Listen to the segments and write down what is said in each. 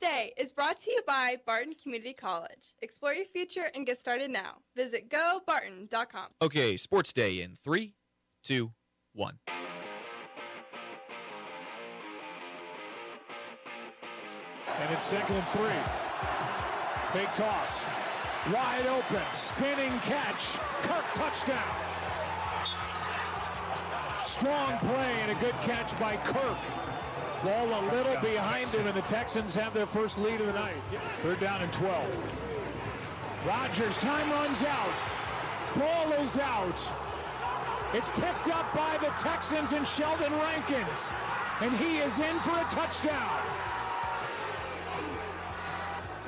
Day is brought to you by Barton Community College. Explore your future and get started now. Visit gobarton.com. Okay, Sports Day in 3, 2, 1. And it's 2nd and 3. Fake toss. Wide open. Spinning catch. Kirk touchdown. Strong play and a good catch by Kirk. Ball a little behind him, and the Texans have their first lead of the night. 3rd down and 12. Rodgers, time runs out. Ball is out. It's picked up by the Texans and Sheldon Rankins, and he is in for a touchdown.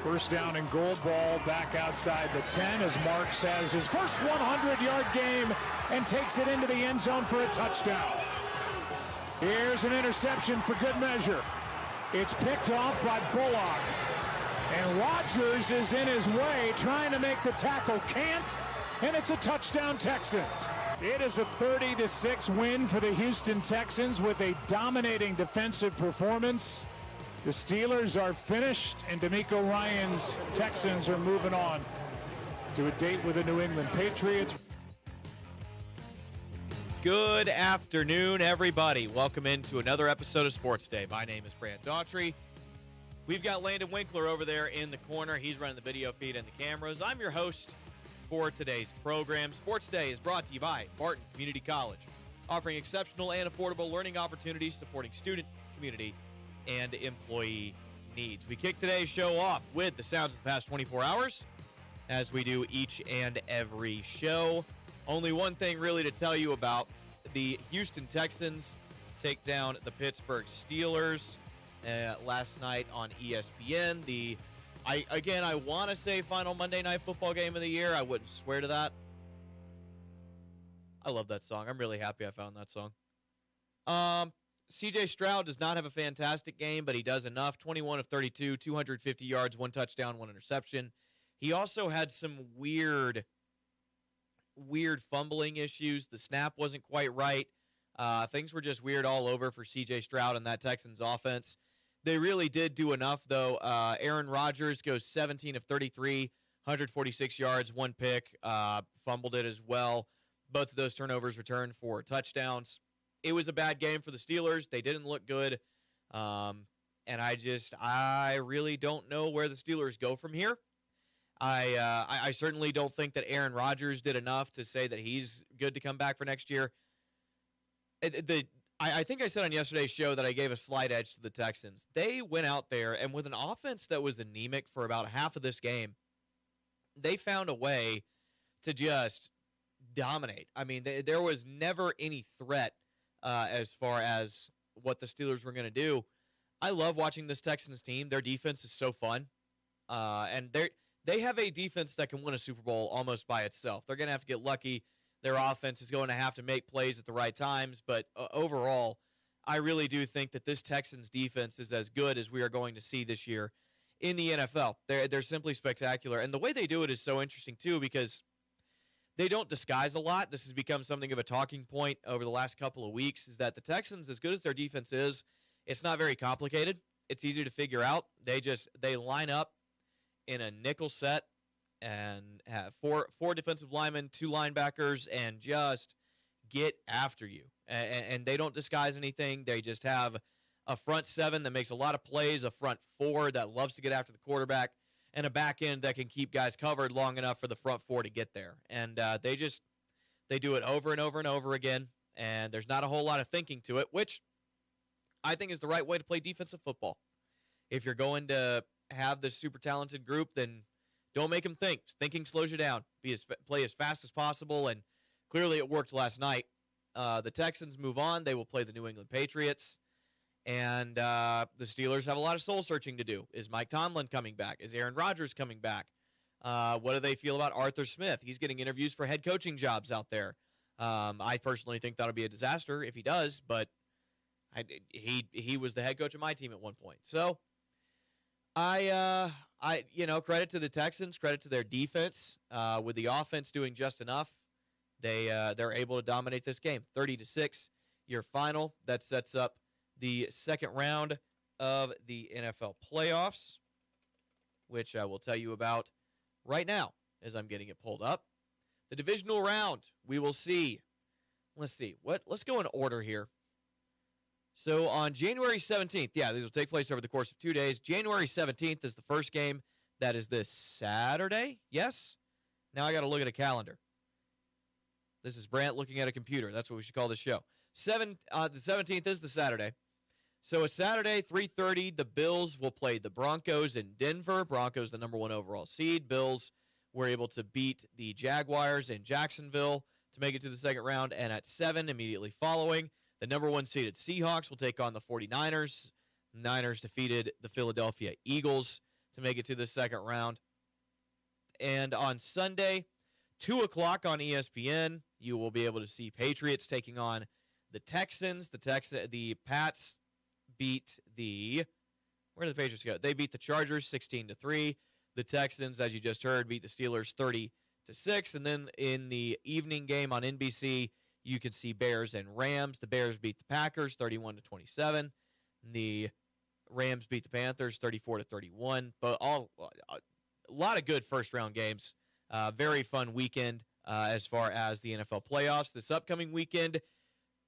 1st down and goal, ball back outside the 10 as Marks has his first 100-yard game and takes it into the end zone for a touchdown. Here's an interception for good measure. It's picked off by Bullock. And Rodgers is in his way, trying to make the tackle. Can't, and it's a touchdown Texans. It is a 30-6 win for the Houston Texans with a dominating defensive performance. The Steelers are finished, and DeMeco Ryans' Texans are moving on to a date with the New England Patriots. Good afternoon, everybody. Welcome into another episode of Sports Day. My name is Brant Daughtry. We've got Landon Winkler over there in the corner. He's running the video feed and the cameras. I'm your host for today's program. Sports Day is brought to you by Barton Community College, offering exceptional and affordable learning opportunities, supporting student, community, and employee needs. We kick today's show off with the sounds of the past 24 hours, as we do each and every show. Only one thing really to tell you about: the Houston Texans take down the Pittsburgh Steelers last night on ESPN. I want to say final Monday Night Football game of the year. I wouldn't swear to that. I love that song. I'm really happy I found that song. C.J. Stroud does not have a fantastic game, but he does enough. 21 of 32, 250 yards, 1 touchdown, 1 interception. He also had some weird fumbling issues. The snap wasn't quite right. Things were just weird all over for C.J. Stroud and that Texans offense. They really did do enough, though. Aaron Rodgers goes 17 of 33, 146 yards, 1 pick, fumbled it as well. Both of those turnovers returned for touchdowns. It was a bad game for the Steelers. They didn't look good. And I really don't know where the Steelers go from here. I certainly don't think that Aaron Rodgers did enough to say that he's good to come back for next year. I think I said on yesterday's show that I gave a slight edge to the Texans. They went out there, and with an offense that was anemic for about half of this game, they found a way to just dominate. I mean, there was never any threat as far as what the Steelers were going to do. I love watching this Texans team. Their defense is so fun. And they have a defense that can win a Super Bowl almost by itself. They're going to have to get lucky. Their offense is going to have to make plays at the right times. But overall, I really do think that this Texans defense is as good as we are going to see this year in the NFL. They're simply spectacular. And the way they do it is so interesting, too, because they don't disguise a lot. This has become something of a talking point over the last couple of weeks, is that the Texans, as good as their defense is, it's not very complicated. It's easy to figure out. They line up in a nickel set and have four defensive linemen, 2 linebackers, and just get after you. And they don't disguise anything. They just have a front 7 that makes a lot of plays, a front 4 that loves to get after the quarterback, and a back end that can keep guys covered long enough for the front 4 to get there. And they do it over and over and over again, and there's not a whole lot of thinking to it, which I think is the right way to play defensive football. If you're going to have this super talented group, then don't make them think. Thinking slows you down. Play as fast as possible, and clearly it worked last night. The Texans move on. They will play the New England Patriots. And the Steelers have a lot of soul-searching to do. Is Mike Tomlin coming back? Is Aaron Rodgers coming back? What do they feel about Arthur Smith? He's getting interviews for head coaching jobs out there. I personally think that'll be a disaster if he does, but he was the head coach of my team at one point. So credit to the Texans, credit to their defense. With the offense doing just enough, they're able to dominate this game. 30-6, your final. That sets up the second round of the NFL playoffs. which I will tell you about right now as I'm getting it pulled up. The divisional round, we will see. Let's see. Let's go in order here. So on January 17th, these will take place over the course of 2 days. January 17th is the first game. That is this Saturday. Yes? Now I got to look at a calendar. This is Brant looking at a computer. That's what we should call this show. The 17th is the Saturday. So a Saturday, 3:30, the Bills will play the Broncos in Denver. Broncos, the number 1 overall seed. Bills were able to beat the Jaguars in Jacksonville to make it to the second round. And at 7, immediately following, the number 1 seeded Seahawks will take on the 49ers. The Niners defeated the Philadelphia Eagles to make it to the second round. And on Sunday, 2 o'clock on ESPN, you will be able to see Patriots taking on the Texans. The Pats beat where did the Patriots go? They beat the Chargers 16-3. The Texans, as you just heard, beat the Steelers 30-6. And then in the evening game on NBC, you can see Bears and Rams. The Bears beat the Packers 31-27. The Rams beat the Panthers 34-31. But a lot of good first-round games. Very fun weekend as far as the NFL playoffs. This upcoming weekend,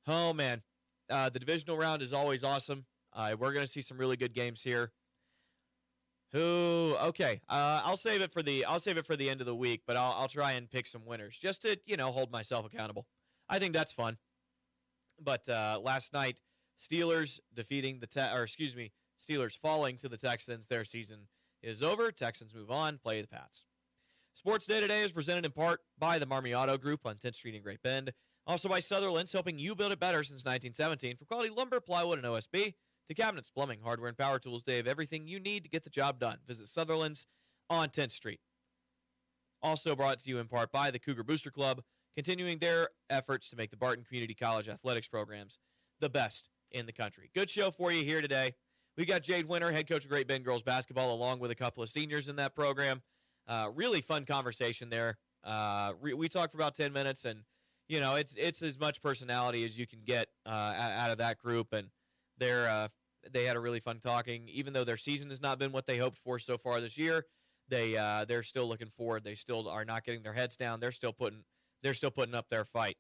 oh, man, the divisional round is always awesome. We're going to see some really good games here. Okay. I'll save it for the end of the week, but I'll try and pick some winners just to, hold myself accountable. I think that's fun. But last night, Steelers defeating Steelers falling to the Texans. Their season is over. Texans move on, play the Pats. Sports Day today is presented in part by the Marmy Auto Group on 10th Street in Great Bend. Also by Sutherland's, helping you build it better since 1917. For quality lumber, plywood, and OSB, to cabinets, plumbing, hardware, and power tools, they have everything you need to get the job done. Visit Sutherland's on 10th Street. Also brought to you in part by the Cougar Booster Club, continuing their efforts to make the Barton Community College athletics programs the best in the country. Good show for you here today. We got Jade Winter, head coach of Great Bend Girls Basketball, along with a couple of seniors in that program. Really fun conversation there. We talked for about 10 minutes, and it's as much personality as you can get out of that group, and they had a really fun talking. Even though their season has not been what they hoped for so far this year, they're still looking forward. They still are not getting their heads down. They're still putting up their fight.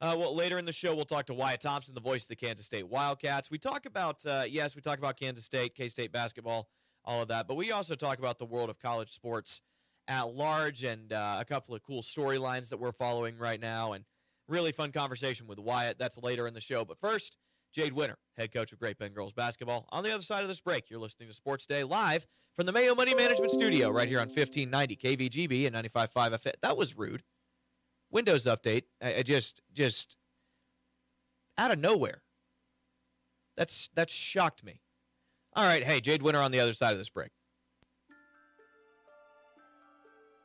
Later in the show, we'll talk to Wyatt Thompson, the voice of the Kansas State Wildcats. We talk about Kansas State, K-State basketball, all of that, but we also talk about the world of college sports at large and a couple of cool storylines that we're following right now, and really fun conversation with Wyatt. That's later in the show. But first, Jade Winter, head coach of Great Bend Girls Basketball. On the other side of this break, you're listening to Sports Day live from the Mayo Money Management Studio right here on 1590 KVGB and 95.5 FM. That was rude. Windows update. I just out of nowhere. That's shocked me. All right, hey, Jade Winter on the other side of this break.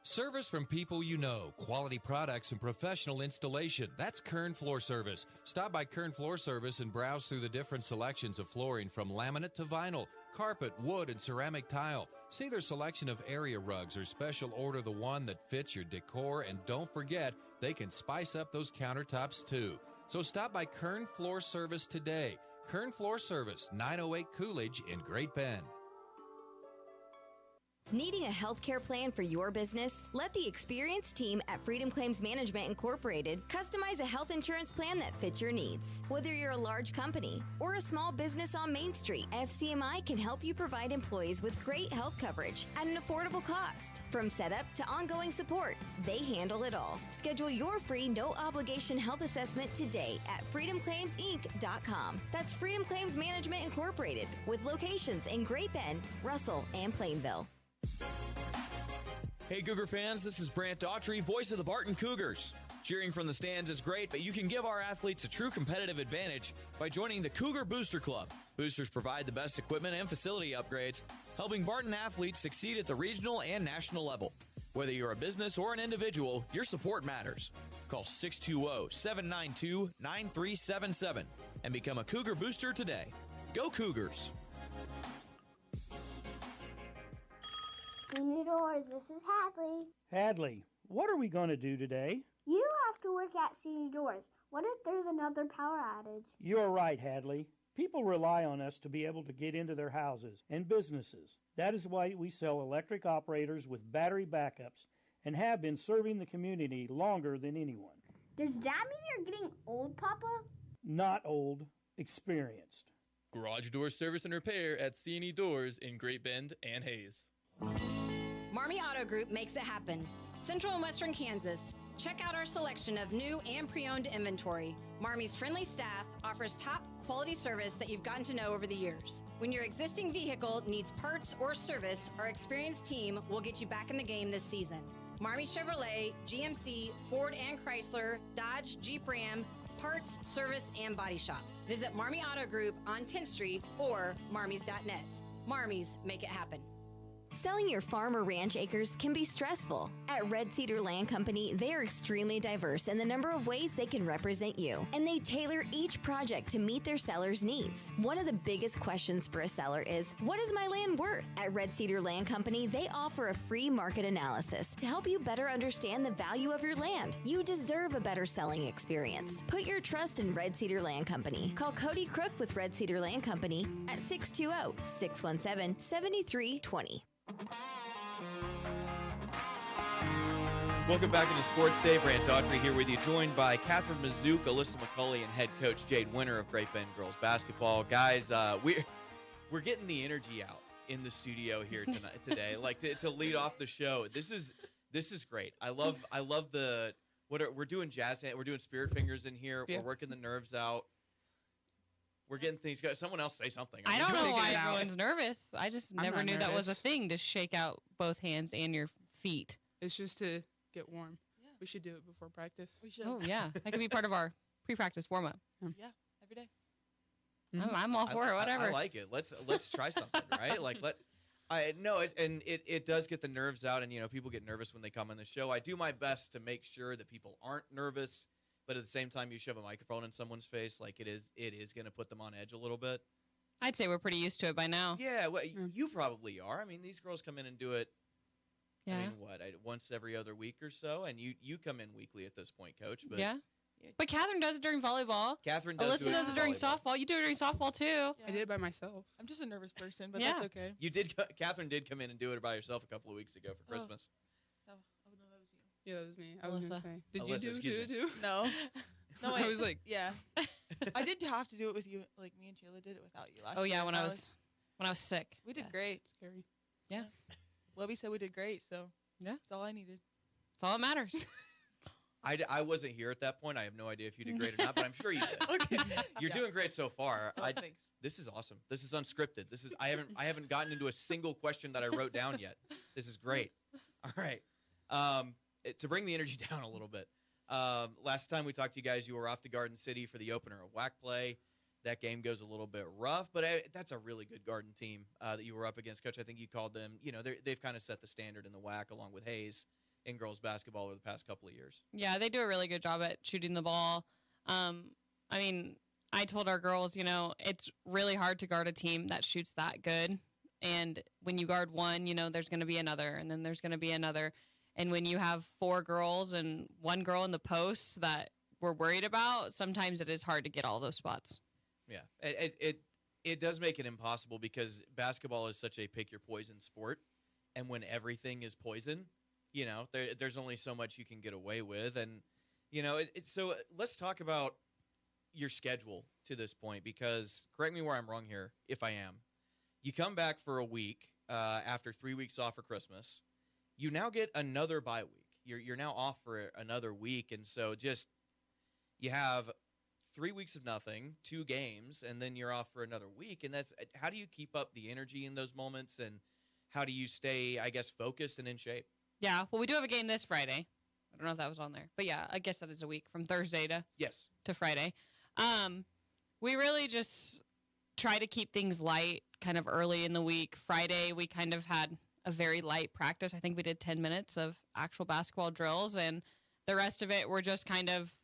Service from people you know, quality products and professional installation. That's Kern Floor Service. Stop by Kern Floor Service and browse through the different selections of flooring from laminate to vinyl, carpet, wood, and ceramic tile. See their selection of area rugs or special order the one that fits your decor, and don't forget, they can spice up those countertops too. So stop by Kern Floor Service today. Kern Floor Service, 908 Coolidge in Great Bend. Needing a healthcare plan for your business? Let the experienced team at Freedom Claims Management Incorporated customize a health insurance plan that fits your needs. Whether you're a large company or a small business on Main Street, FCMI can help you provide employees with great health coverage at an affordable cost. From setup to ongoing support, they handle it all. Schedule your free no-obligation health assessment today at freedomclaimsinc.com. That's Freedom Claims Management Incorporated, with locations in Great Bend, Russell, and Plainville. Hey Cougar fans, this is Brant Daughtry, voice of the Barton Cougars. Cheering from the stands is great, but you can give our athletes a true competitive advantage by joining the Cougar Booster Club. Boosters provide the best equipment and facility upgrades, helping Barton athletes succeed at the regional and national level. Whether you're a business or an individual, your support matters. Call 620-792-9377 and become a Cougar Booster today. Go Cougars! Senior Doors, this is Hadley. Hadley, what are we going to do today? You have to work at Senior Doors. What if there's another power outage? You're right, Hadley. People rely on us to be able to get into their houses and businesses. That is why we sell electric operators with battery backups and have been serving the community longer than anyone. Does that mean you're getting old, Papa? Not old, experienced. Garage door service and repair at C&E Doors in Great Bend and Hayes. Marmy Auto Group makes it happen. Central and Western Kansas. Check out our selection of new and pre-owned inventory. Marmy's friendly staff offers top quality service that you've gotten to know over the years. When your existing vehicle needs parts or service, our experienced team will get you back in the game this season. Marmy Chevrolet, GMC, Ford and Chrysler, Dodge, Jeep Ram, parts, service, and body shop. Visit Marmy Auto Group on 10th Street or marmys.net. Marmys make it happen. Selling your farm or ranch acres can be stressful. At Red Cedar Land Company, they are extremely diverse in the number of ways they can represent you, and they tailor each project to meet their seller's needs. One of the biggest questions for a seller is, what is my land worth? At Red Cedar Land Company, they offer a free market analysis to help you better understand the value of your land. You deserve a better selling experience. Put your trust in Red Cedar Land Company. Call Cody Crook with Red Cedar Land Company at 620-617-7320. Welcome back into Sports Day. Brant Daughtry here with you, joined by Catherine Mizuke, Alyssa McCulley, and head coach Jade Winter of Great Bend Girls Basketball. Guys, we're getting the energy out in the studio here today, like to lead off the show. This is great. I love we're doing jazz hands, we're doing spirit fingers in here. Yeah. We're working the nerves out. We're getting things going. Someone else say something. I don't know why everyone's nervous. I just never knew that was a thing, to shake out both hands and your feet. It's just to get warm. Yeah. We should do it before practice. We should. Oh, yeah. That could be part of our pre-practice warm-up. Yeah, every day. Mm-hmm. I'm all for it, whatever. I like it. Let's try something, right? Like, it does get the nerves out, and, people get nervous when they come on the show. I do my best to make sure that people aren't nervous. But at the same time, you shove a microphone in someone's face, like it is going to put them on edge a little bit. I'd say we're pretty used to it by now. Yeah, well, you probably are. I mean, these girls come in and do it. Yeah. I mean, once every other week or so, and you come in weekly at this point, Coach. But yeah. But Catherine does it during volleyball. Catherine does. Alyssa does it during softball. You do it during softball too. Yeah. I did it by myself. I'm just a nervous person, but that's okay. You did. Catherine did come in and do it by herself a couple of weeks ago for Christmas. Yeah, that was me. I was going to say. Did Alyssa, you do it too? No. No, I was like, yeah. I did have to do it with you. Like, me and Sheila did it without you last year. Oh, yeah, when I was sick. We did great. Scary. Yeah. Webby said we did great, so yeah, that's all I needed. That's all that matters. I wasn't here at that point. I have no idea if you did great or not, but I'm sure you did. Okay. You're doing great so far. Thanks. This is awesome. This is unscripted. I haven't gotten into a single question that I wrote down yet. This is great. All right. To bring the energy down a little bit. Last time we talked to you guys, you were off to Garden City for the opener of WAC play. That game goes a little bit rough, but that's a really good Garden team that you were up against, Coach. I think you called them. They've kind of set the standard in the WAC along with Hayes in girls basketball over the past couple of years. Yeah, they do a really good job at shooting the ball. I mean, I told our girls, it's really hard to guard a team that shoots that good. And when you guard one, there's going to be another, and then there's going to be another. And when you have 4 girls and 1 girl in the posts that we're worried about, sometimes it is hard to get all those spots. Yeah, it does make it impossible because basketball is such a pick your poison sport. And when everything is poison, there's only so much you can get away with. And, so let's talk about your schedule to this point, because correct me where I'm wrong here, if I am. You come back for a week after 3 weeks off for Christmas. You now get another bye week. You're now off for another week, and so you have 3 weeks of nothing, 2 games, and then you're off for another week. And how do you keep up the energy in those moments, and how do you stay, I guess, focused and in shape? Yeah, well, we do have a game this Friday. I don't know if that was on there, but yeah, I guess that is a week from Thursday to Friday. We really just try to keep things light, kind of early in the week. Friday, we kind of had a very light practice. I think we did 10 minutes of actual basketball drills, and the rest of it, we're just kind of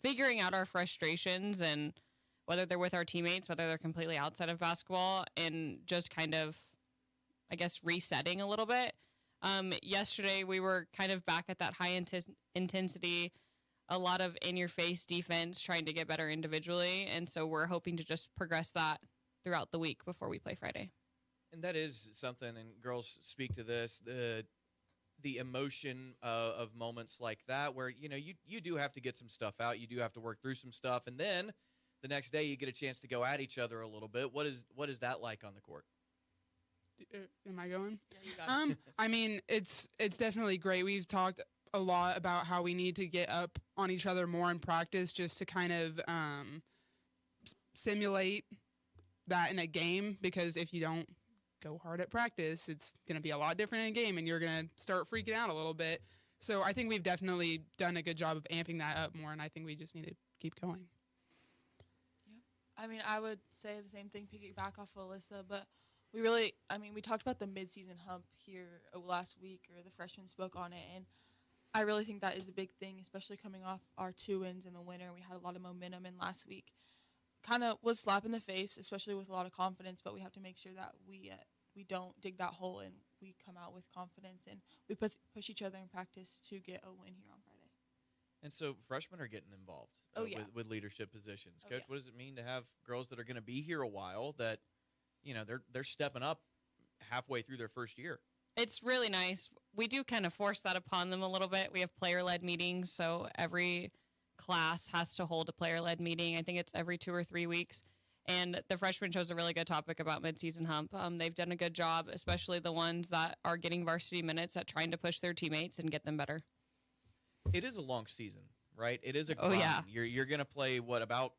figuring out our frustrations, and whether they're with our teammates, whether they're completely outside of basketball, and just kind of, I guess, resetting a little bit. Yesterday, we were kind of back at that high intensity, a lot of in-your-face defense, trying to get better individually. And so we're hoping to just progress that throughout the week before we play Friday. And that is something, and girls speak to this, the emotion of moments like that where, you do have to get some stuff out. You do have to work through some stuff. And then the next day you get a chance to go at each other a little bit. What is that like on the court? Am I going? Yeah, you got it. I mean, it's definitely great. We've talked a lot about how we need to get up on each other more in practice just to kind of simulate that in a game, because if you don't go hard at practice, it's going to be a lot different in a game and you're going to start freaking out a little bit. So I think we've definitely done a good job of amping that up more, and I think we just need to keep going. I mean, I would say the same thing, piggyback off of Alyssa, but we talked about the midseason hump here last week, or the freshmen spoke on it, and I really think that is a big thing, especially coming off our 2 wins in the winter. We had a lot of momentum in last week. Kind of was slap in the face, especially with a lot of confidence, but we have to make sure that we don't dig that hole and we come out with confidence and we push each other in practice to get a win here on Friday. And so freshmen are getting involved with leadership positions. Coach, what does it mean to have girls that are going to be here a while that, they're stepping up halfway through their first year? It's really nice. We do kind of force that upon them a little bit. We have player-led meetings, so every class has to hold a player-led meeting. I think it's every 2 or 3 weeks. And the freshmen chose a really good topic about midseason hump. They've done a good job, especially the ones that are getting varsity minutes, at trying to push their teammates and get them better. It is a long season, right? It is a grind. Oh, yeah. You're going to play, about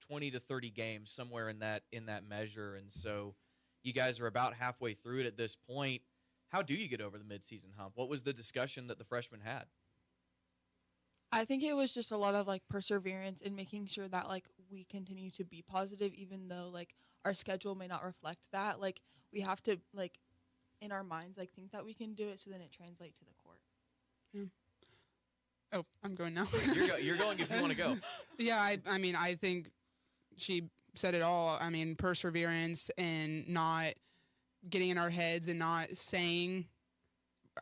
20 to 30 games, somewhere in that measure. And so you guys are about halfway through it at this point. How do you get over the midseason hump? What was the discussion that the freshmen had? I think it was just a lot of perseverance and making sure that we continue to be positive, even though our schedule may not reflect that. We have to in our minds think that we can do it, so then it translates to the court. Yeah. Oh, I'm going now. You're going if you want to go. Yeah, I think she said it all. I mean, perseverance and not getting in our heads and not saying,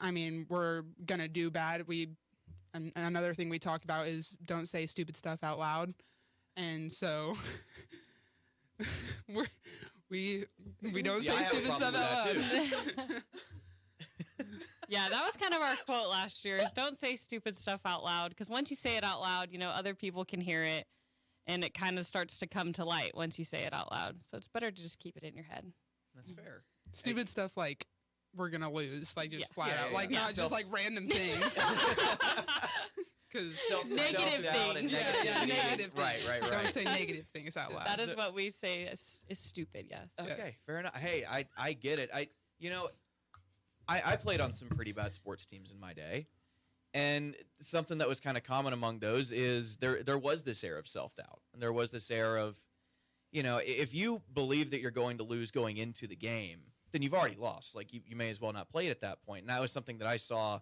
we're going to do bad. And another thing we talked about is don't say stupid stuff out loud. And so we don't say stupid stuff out loud. Yeah, that was kind of our quote last year, is don't say stupid stuff out loud, because once you say it out loud, other people can hear it, and it kind of starts to come to light once you say it out loud. So it's better to just keep it in your head. That's fair. Stupid stuff we're going to lose, just flat out. Not just random things. Because negative things. Negative things. Right. Don't say negative things out loud. That is what we say is stupid, yes. Okay, fair enough. Hey, I get it. I played on some pretty bad sports teams in my day, and something that was kind of common among those is there was this air of self-doubt, and there was this air of, if you believe that you're going to lose going into the game, then you've already lost. You may as well not play it at that point. And that was something that I saw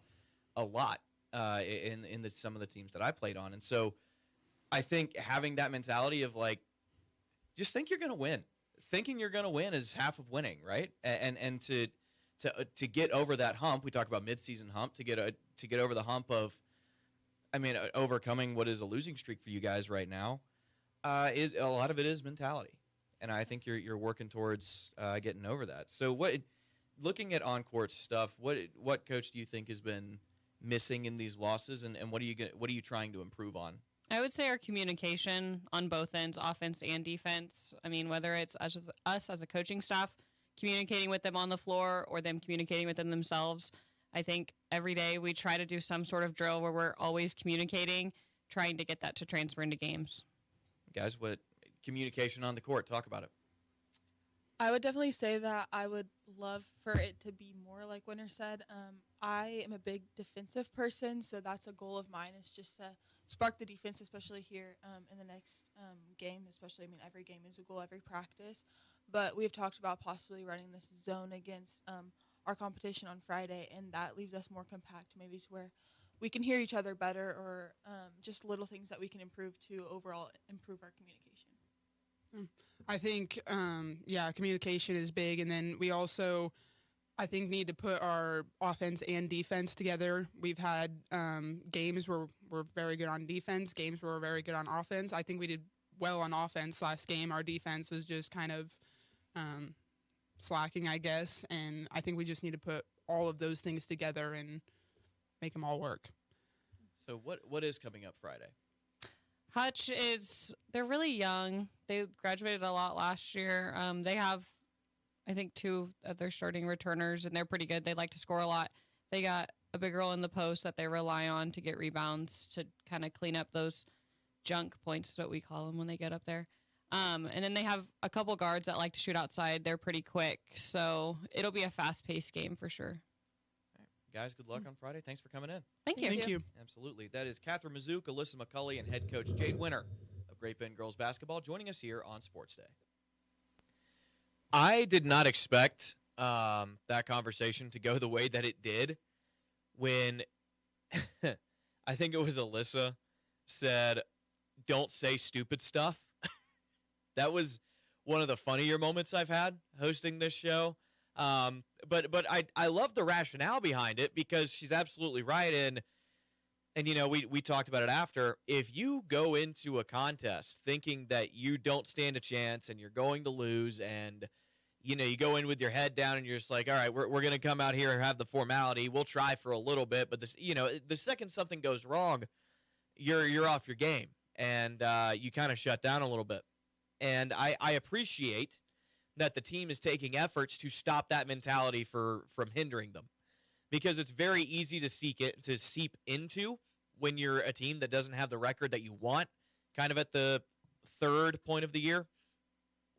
a lot in some of the teams that I played on. And so I think having that mentality of just think you're going to win. Thinking you're going to win is half of winning, right? And to get over that hump, we talk about midseason hump, to get over the hump of, overcoming what is a losing streak for you guys right now, is a lot of it is mentality. And I think you're working towards getting over that. So looking at on-court stuff, what coach do you think has been missing in these losses, and what are you trying to improve on? I would say our communication on both ends, offense and defense. Whether it's us as a coaching staff communicating with them on the floor or them communicating within themselves. I think every day we try to do some sort of drill where we're always communicating, trying to get that to transfer into games. Guys, what communication on the court? Talk about it. I would definitely say that I would love for it to be more like Winter said. I am a big defensive person, so that's a goal of mine, is just to spark the defense, especially here in the next game. Especially, every game is a goal, every practice. But we've talked about possibly running this zone against our competition on Friday, and that leaves us more compact, maybe to where we can hear each other better, or just little things that we can improve to overall improve our communication. I think, communication is big. And then we also, I think need to put our offense and defense together. We've had games where we're very good on defense, games where we're very good on offense. I think we did well on offense last game. Our defense was just kind of slacking, I guess, and I think we just need to put all of those things together and make them all work. So what is coming up Friday? Hutch they're really young. They graduated a lot last year. They have, I think, 2 of their starting returners, and they're pretty good. They like to score a lot. They got a big girl in the post that they rely on to get rebounds to kind of clean up those junk points, is what we call them when they get up there. And then they have a couple guards that like to shoot outside. They're pretty quick, so it'll be a fast-paced game for sure. Guys, good luck on Friday. Thanks for coming in. Thank you. Thank you. Absolutely. That is Catherine Mazook, Alyssa McCulley, and head coach Jade Winter of Great Bend Girls Basketball joining us here on Sports Day. I did not expect that conversation to go the way that it did when I think it was Alyssa said, "Don't say stupid stuff." That was one of the funnier moments I've had hosting this show. But I love the rationale behind it because she's absolutely right. And you know, we talked about it after. If you go into a contest thinking that you don't stand a chance and you're going to lose, and you know, you go in with your head down and you're just like, all right, we're going to come out here and have the formality. We'll try for a little bit, but this, you know, the second something goes wrong, you're off your game, and you kind of shut down a little bit. And I appreciate that the team is taking efforts to stop that mentality from hindering them, because it's very easy to seep into when you're a team that doesn't have the record that you want, kind of at the third point of the year,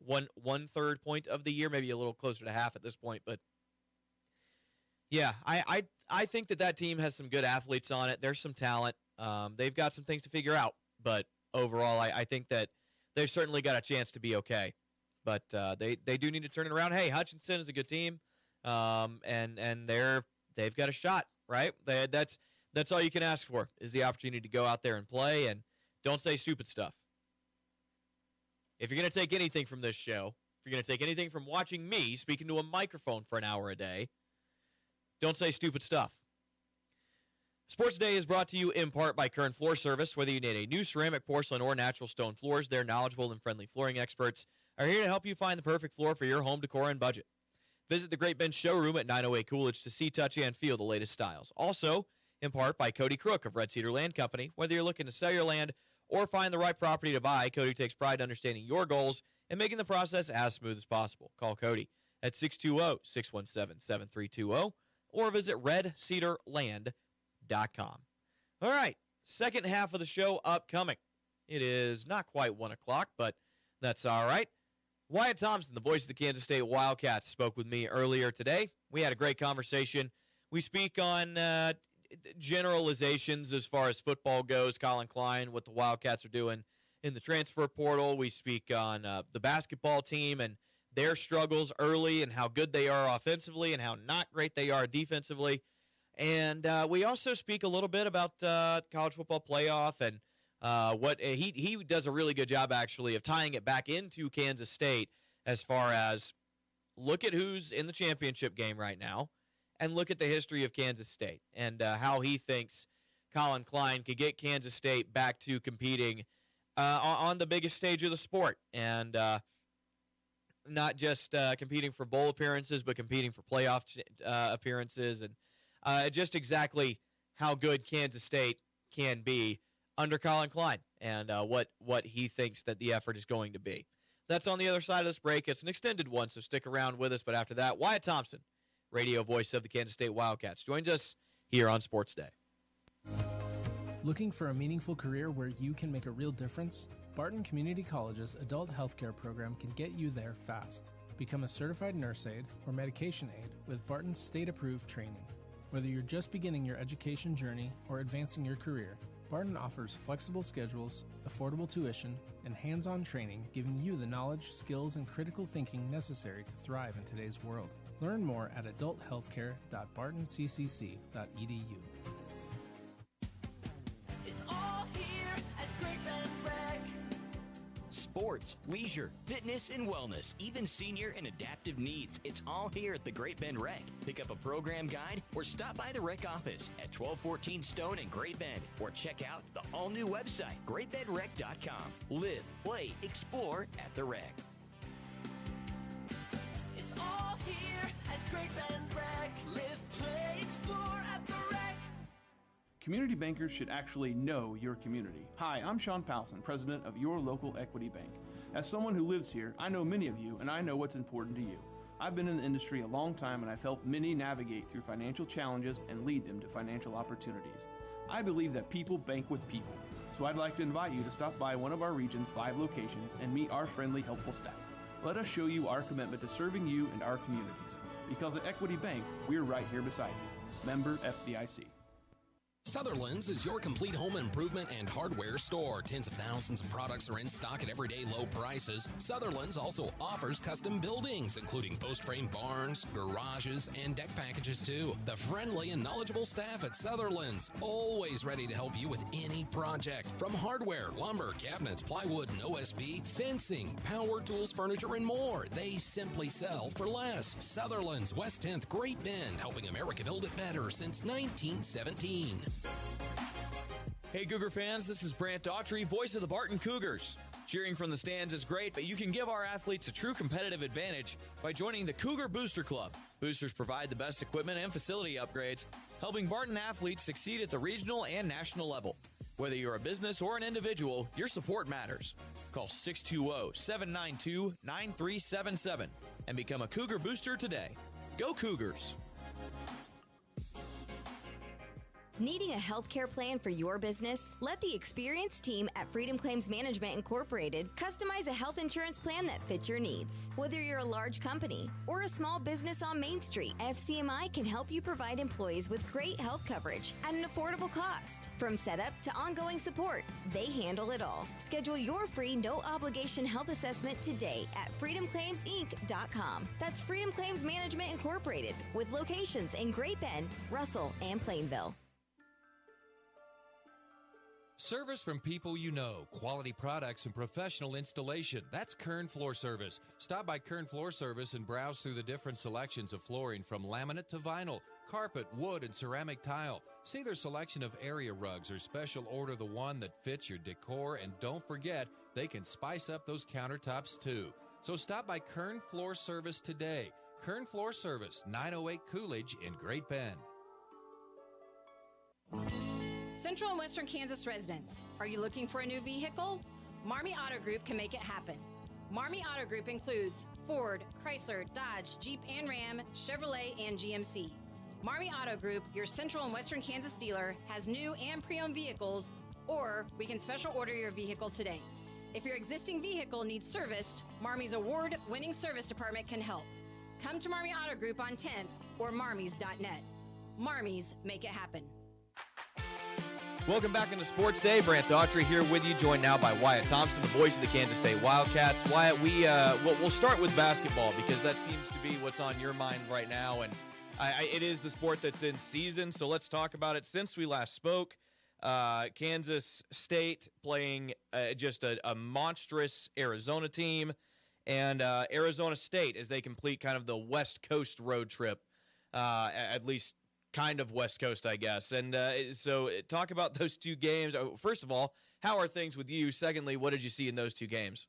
one third point of the year, maybe a little closer to half at this point. But yeah, I think that team has some good athletes on it. There's some talent. They've got some things to figure out, but overall, I think that they've certainly got a chance to be okay. But they do need to turn it around. Hey, Hutchinson is a good team, and they've got a shot, right? That's all you can ask for is the opportunity to go out there and play, and don't say stupid stuff. If you're going to take anything from this show, if you're going to take anything from watching me speaking to a microphone for an hour a day, don't say stupid stuff. Sports Day is brought to you in part by Kern Floor Service. Whether you need a new ceramic, porcelain, or natural stone floors, their knowledgeable and friendly flooring experts are here to help you find the perfect floor for your home decor and budget. Visit the Great Bend showroom at 908 Coolidge to see, touch, and feel the latest styles. Also, in part by Cody Crook of Red Cedar Land Company. Whether you're looking to sell your land or find the right property to buy, Cody takes pride in understanding your goals and making the process as smooth as possible. Call Cody at 620-617-7320 or visit redcedarland.com. All right, second half of the show upcoming. It is not quite 1 o'clock, but that's all right. Wyatt Thompson, the voice of the Kansas State Wildcats, spoke with me earlier today. We had a great conversation. We speak on generalizations as far as football goes, Colin Klein, what the Wildcats are doing in the transfer portal. We speak on the basketball team and their struggles early and how good they are offensively and how not great they are defensively. And we also speak a little bit about college football playoff and what he does a really good job, actually, of tying it back into Kansas State as far as look at who's in the championship game right now and look at the history of Kansas State and how he thinks Colin Klein could get Kansas State back to competing on the biggest stage of the sport and not just competing for bowl appearances, but competing for playoff appearances and just exactly how good Kansas State can be under Colin Klein and what he thinks that the effort is going to be. That's on the other side of this break. It's an extended one, so stick around with us. But after that, Wyatt Thompson, radio voice of the Kansas State Wildcats, joins us here on Sports Day. Looking for a meaningful career where you can make a real difference? Barton Community College's adult healthcare program can get you there fast. Become a certified nurse aide or medication aide with Barton's state-approved training. Whether you're just beginning your education journey or advancing your career, Barton offers flexible schedules, affordable tuition, and hands-on training, giving you the knowledge, skills, and critical thinking necessary to thrive in today's world. Learn more at adulthealthcare.bartoncccc.edu. sports, leisure, fitness, and wellness, even senior and adaptive needs. It's all here at the Great Bend Rec. Pick up a program guide or stop by the Rec office at 1214 Stone in Great Bend, or check out the all-new website, greatbendrec.com. Live, play, explore at the Rec. It's all here at Great Bend Rec. Live, play, explore at the Rec. Community bankers should actually know your community. Hi, I'm Sean Powelson, president of your local Equity Bank. As someone who lives here, I know many of you, and I know what's important to you. I've been in the industry a long time, and I've helped many navigate through financial challenges and lead them to financial opportunities. I believe that people bank with people, so I'd like to invite you to stop by one of our region's 5 locations and meet our friendly, helpful staff. Let us show you our commitment to serving you and our communities. Because at Equity Bank, we're right here beside you. Member FDIC. Sutherland's is your complete home improvement and hardware store. Tens of thousands of products are in stock at everyday low prices. Sutherland's also offers custom buildings, including post-frame barns, garages, and deck packages too. The friendly and knowledgeable staff at Sutherland's, always ready to help you with any project. From hardware, lumber, cabinets, plywood, and OSB, fencing, power tools, furniture, and more. They simply sell for less. Sutherland's, West 10th, Great Bend, helping America build it better since 1917. Hey Cougar fans, this is Brant Daughtry, voice of the Barton Cougars. Cheering from the stands is great, but you can give our athletes a true competitive advantage by joining the Cougar Booster Club. Boosters provide the best equipment and facility upgrades, helping Barton athletes succeed at the regional and national level. Whether you're a business or an individual, your support matters. Call 620-792-9377 and become a Cougar Booster today. Go Cougars! Needing a healthcare plan for your business? Let the experienced team at Freedom Claims Management Incorporated customize a health insurance plan that fits your needs. Whether you're a large company or a small business on Main Street, FCMI can help you provide employees with great health coverage at an affordable cost. From setup to ongoing support, they handle it all. Schedule your free no-obligation health assessment today at freedomclaimsinc.com. That's Freedom Claims Management Incorporated, with locations in Great Bend, Russell, and Plainville. Service from people you know, quality products and professional installation. That's Kern Floor Service. Stop by Kern Floor Service and browse through the different selections of flooring from laminate to vinyl, carpet, wood, and ceramic tile. See their selection of area rugs or special order the one that fits your decor, and don't forget, they can spice up those countertops too. So stop by Kern Floor Service today. Kern Floor Service, 908 Coolidge in Great Bend. Central and Western Kansas residents, are you looking for a new vehicle? Marmy Auto Group can make it happen. Marmy Auto Group includes Ford, Chrysler, Dodge, Jeep and Ram, Chevrolet, and GMC. Marmy Auto Group, your Central and Western Kansas dealer, has new and pre-owned vehicles, or we can special order your vehicle today. If your existing vehicle needs serviced, Marmy's award-winning service department can help. Come to Marmy Auto Group on 10th or marmys.net. Marmys, make it happen. Welcome back into Sports Day. Brant Daughtry here with you, joined now by Wyatt Thompson, the voice of the Kansas State Wildcats. Wyatt, we'll start with basketball because that seems to be what's on your mind right now, and it is the sport that's in season, so let's talk about it. Since we last spoke, Kansas State playing just a monstrous Arizona team, and Arizona State as they complete kind of the West Coast road trip, at least kind of West Coast, I guess. And so talk about those two games. First of all, how are things with you? Secondly, what did you see in those two games?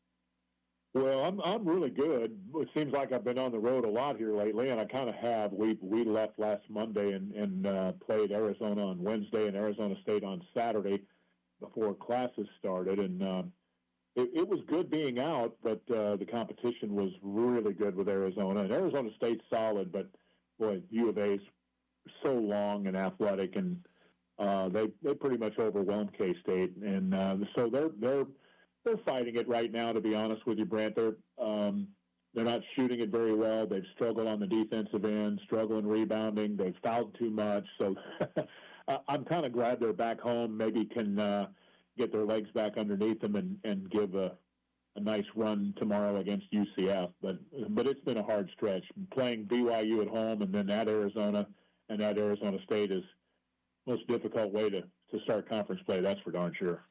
Well, I'm really good. It seems like I've been on the road a lot here lately, and I kind of have. We left last Monday and played Arizona on Wednesday and Arizona State on Saturday before classes started. And it was good being out, but the competition was really good with Arizona. And Arizona State's solid, but, boy, U of A's so long and athletic, and they pretty much overwhelmed K-State, and so they're fighting it right now. To be honest with you, Brant, they're not shooting it very well. They've struggled on the defensive end, struggling rebounding. They've fouled too much, so I'm kind of glad they're back home. Maybe can get their legs back underneath them and give a nice run tomorrow against UCF. But it's been a hard stretch playing BYU at home and then at Arizona. And at Arizona State is the most difficult way to start conference play, that's for darn sure.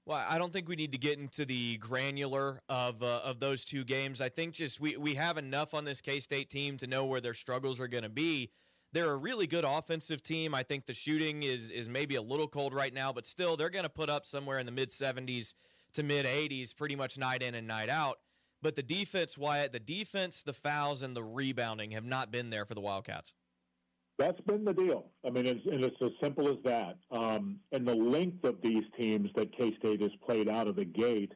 Well, I don't think we need to get into the granular of those two games. I think just we have enough on this K-State team to know where their struggles are going to be. They're a really good offensive team. I think the shooting is maybe a little cold right now, but still they're going to put up somewhere in the mid-70s to mid-80s pretty much night in and night out. But the defense, Wyatt, the fouls, and the rebounding have not been there for the Wildcats. That's been the deal. I mean, it's as simple as that. And the length of these teams that K-State has played out of the gate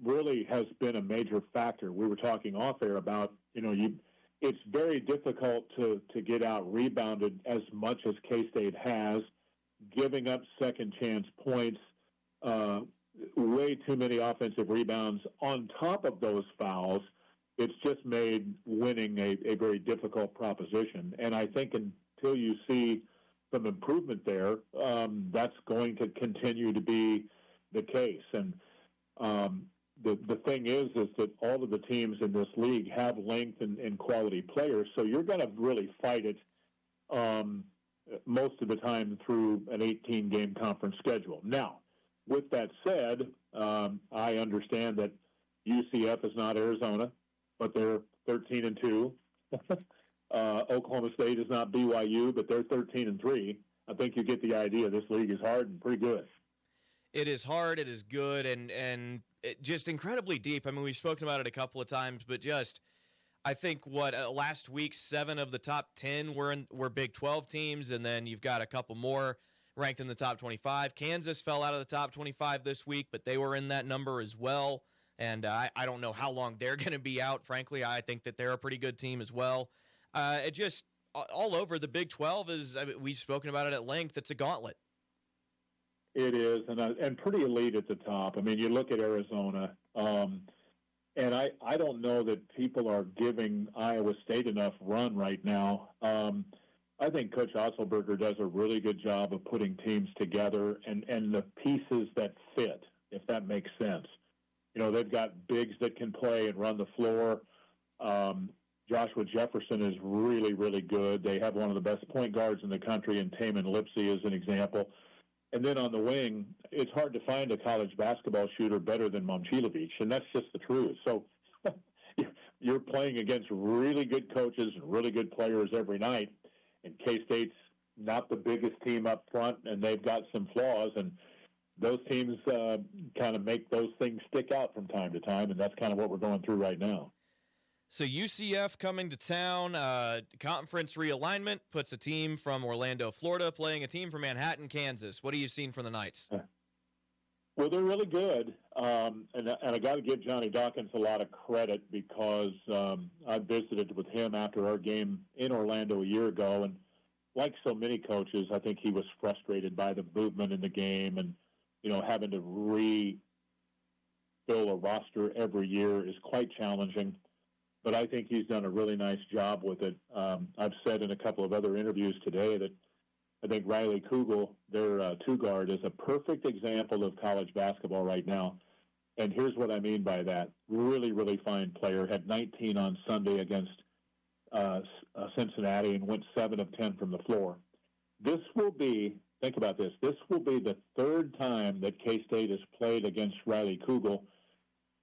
really has been a major factor. We were talking off air about, it's very difficult to get out rebounded as much as K-State has, giving up second chance points, way too many offensive rebounds on top of those fouls. It's just made winning a very difficult proposition. And I think until you see some improvement there, that's going to continue to be the case. And the thing is that all of the teams in this league have length and quality players, so you're going to really fight it most of the time through an 18-game conference schedule. Now, with that said, I understand that UCF is not Arizona, but they're 13-2. Oklahoma State is not BYU, but they're 13-3. I think you get the idea. This league is hard and pretty good. It is hard. It is good, and just incredibly deep. I mean, we've spoken about it a couple of times, but just I think last week 7 of the top 10 were Big 12 teams, and then you've got a couple more ranked in the top 25. Kansas fell out of the top 25 this week, but they were in that number as well. And I don't know how long they're going to be out, frankly. I think that they're a pretty good team as well. It just, all over, the Big 12 is, we've spoken about it at length, it's a gauntlet. It is, and pretty elite at the top. I mean, you look at Arizona, and I don't know that people are giving Iowa State enough run right now. I think Coach Otzelberger does a really good job of putting teams together and the pieces that fit, if that makes sense. They've got bigs that can play and run the floor. Joshua Jefferson is really, really good. They have one of the best point guards in the country, and Tamin Lipsey is an example. And then on the wing, it's hard to find a college basketball shooter better than Momcilovic, and that's just the truth. So you're playing against really good coaches and really good players every night, and K-State's not the biggest team up front, and they've got some flaws, and those teams kind of make those things stick out from time to time, and that's kind of what we're going through right now. So UCF coming to town, conference realignment puts a team from Orlando, Florida, playing a team from Manhattan, Kansas. What have you seen from the Knights? Well, they're really good, and I got to give Johnny Dawkins a lot of credit because I visited with him after our game in Orlando a year ago, and like so many coaches, I think he was frustrated by the movement in the game, and having to refill a roster every year is quite challenging. But I think he's done a really nice job with it. I've said in a couple of other interviews today that I think Riley Kugel, their two-guard, is a perfect example of college basketball right now. And here's what I mean by that. Really, really fine player. Had 19 on Sunday against Cincinnati and went 7 of 10 from the floor. This will be, think about this, this will be the third time that K-State has played against Riley Kugel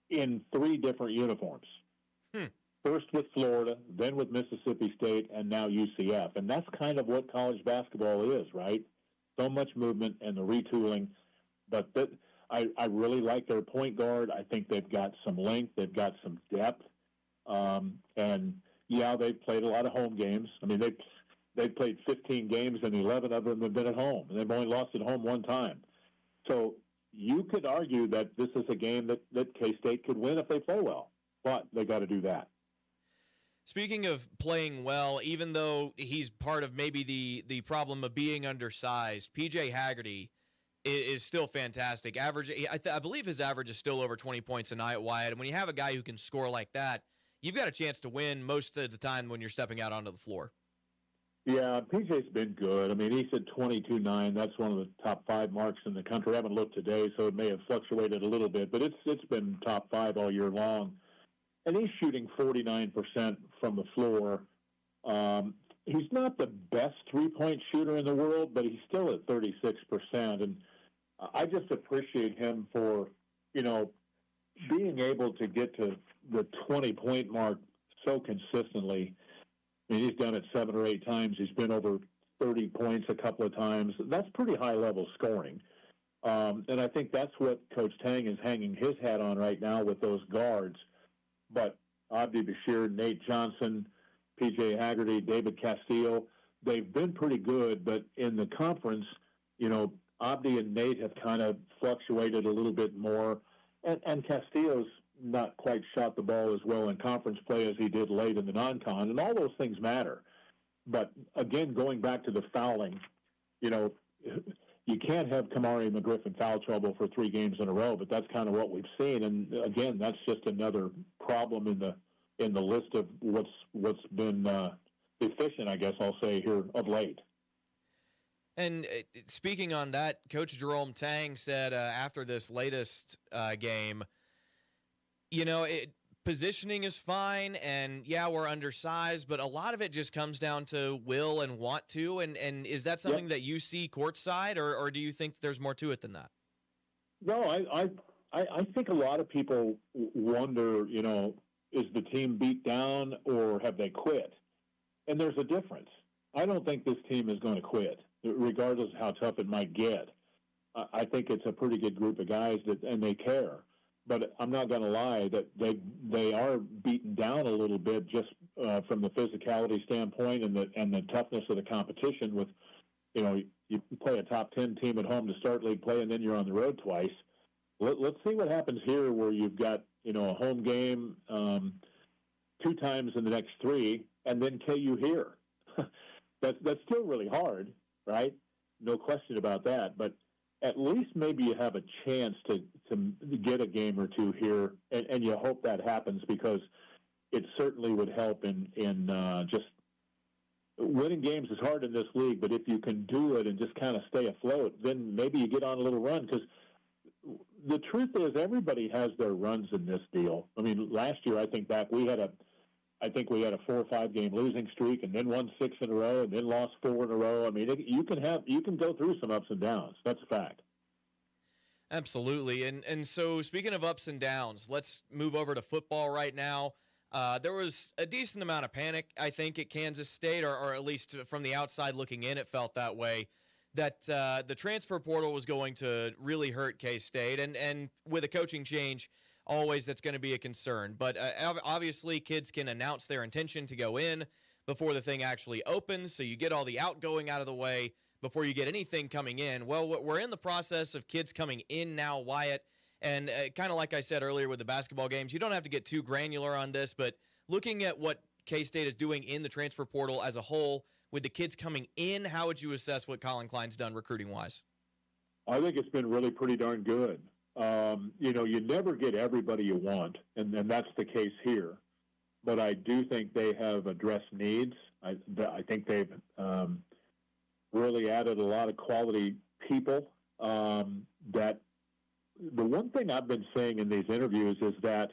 in 3 different uniforms. First with Florida, then with Mississippi State, and now UCF. And that's kind of what college basketball is, right? So much movement and the retooling. But I really like their point guard. I think they've got some length. They've got some depth. And, yeah, they've played a lot of home games. I mean, they've played 15 games, and 11 of them have been at home. And they've only lost at home 1 time. So you could argue that this is a game that K-State could win if they play well. But they got to do that. Speaking of playing well, even though he's part of maybe the problem of being undersized, PJ Haggerty is still fantastic. I believe his average is still over 20 points a night, Wyatt. And when you have a guy who can score like that, you've got a chance to win most of the time when you're stepping out onto the floor. Yeah, PJ's been good. I mean, he's at 22.9. That's one of the top 5 marks in the country. I haven't looked today, so it may have fluctuated a little bit, but it's been top 5 all year long. And he's shooting 49% from the floor. He's not the best three-point shooter in the world, but he's still at 36%. And I just appreciate him for, being able to get to the 20-point mark so consistently. I mean, he's done it 7 or 8 times. He's been over 30 points a couple of times. That's pretty high-level scoring. And I think that's what Coach Tang is hanging his hat on right now with those guards. But Abdi Bashir, Nate Johnson, P.J. Haggerty, David Castillo, they've been pretty good. But in the conference, Abdi and Nate have kind of fluctuated a little bit more. And Castillo's not quite shot the ball as well in conference play as he did late in the non-con. And all those things matter. But, again, going back to the fouling, you can't have Kamari McGriff in foul trouble for 3 games in a row, but that's kind of what we've seen. And again, that's just another problem in the list of what's been deficient, I guess I'll say, here of late. And speaking on that, Coach Jerome Tang said after this latest game, positioning is fine, and yeah, we're undersized, but a lot of it just comes down to will and want to. And is that something that you see courtside, or do you think there's more to it than that? No, I think a lot of people wonder, is the team beat down or have they quit? And there's a difference. I don't think this team is going to quit, regardless of how tough it might get. I think it's a pretty good group of guys and they care. But I'm not going to lie that they are beaten down a little bit just from the physicality standpoint and the toughness of the competition. With you play a top 10 team at home to start league play, and then you're on the road twice. Let's see what happens here, where you've got a home game 2 times in the next 3, and then KU here. That's still really hard, right? No question about that. But at least maybe you have a chance to get a game or 2 here, and you hope that happens, because it certainly would help in just winning games is hard in this league, but if you can do it and just kind of stay afloat, then maybe you get on a little run, because the truth is everybody has their runs in this deal. I mean, last year I think we had a 4 or 5 game losing streak, and then won 6 in a row, and then lost 4 in a row. I mean, you can go through some ups and downs. That's a fact. Absolutely. And so speaking of ups and downs, let's move over to football right now. There was a decent amount of panic, I think, at Kansas State, or at least from the outside looking in, it felt that way, that the transfer portal was going to really hurt K-State. And with a coaching change, always that's going to be a concern. But obviously kids can announce their intention to go in before the thing actually opens, so you get all the outgoing out of the way before you get anything coming in. Well, we're in the process of kids coming in now, Wyatt, and kind of like I said earlier with the basketball games, you don't have to get too granular on this, but looking at what K-State is doing in the transfer portal as a whole, with the kids coming in, how would you assess what Colin Klein's done recruiting-wise? I think it's been really pretty darn good. You never get everybody you want, and that's the case here. But I do think they have addressed needs. I think they've really added a lot of quality people. That the one thing I've been saying in these interviews is that